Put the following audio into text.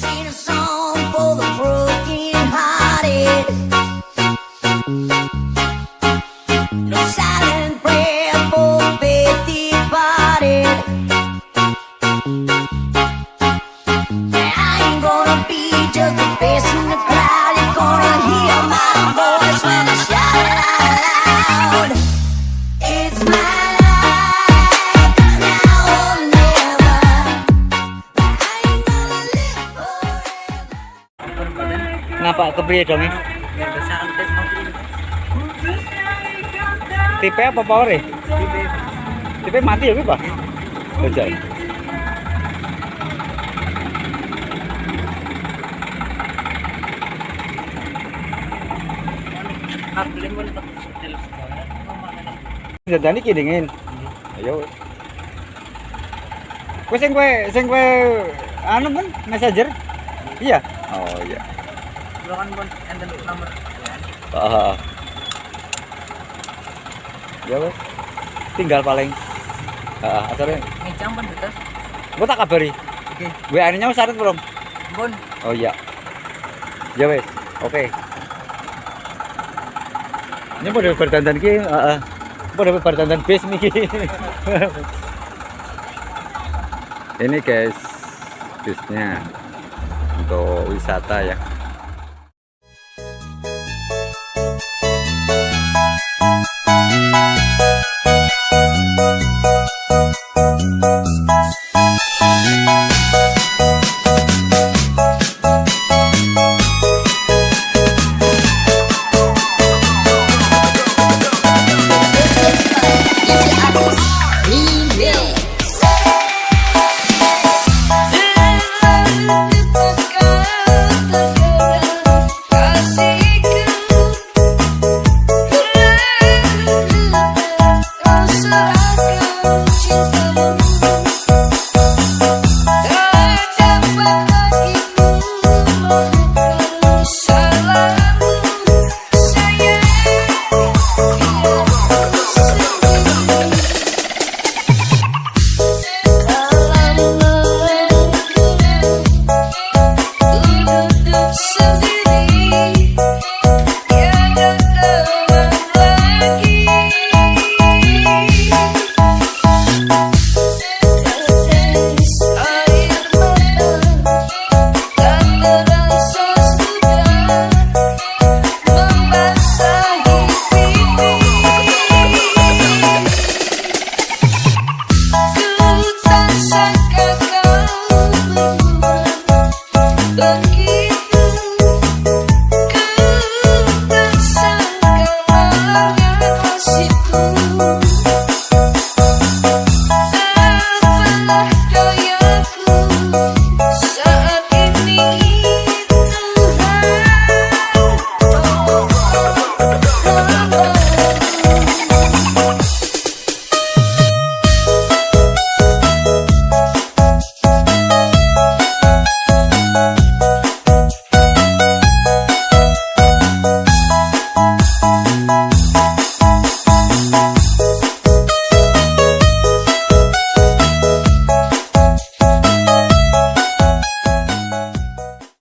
sing a song for the broken-hearted. No silent prayer for faith departed. I ain't gonna be just a face in the crowd. You're gonna hear my voice when I shout it out loud. It's my life, it's now or never. I ain't gonna live forever. Ngapa kepriye dong? Tipe apa power e? Tipe mati ya Pak? Aja. Jadi iki dingin. Ayo. Kowe sing kowe anu kan messenger? Iya. Oh iya. Lo kan pun enten nomor. Heeh. Ya wes. Tinggal paling. Heeh, asale. Ngejam pun betul. Gua tak kabari. Oke. WA-nya wis saret belum? Pun. Oh iya. Ya wes. Oke. Ini pada berdandan ki, heeh. Pada berdandan bis niki. Ini guys, bisnya untuk wisata ya.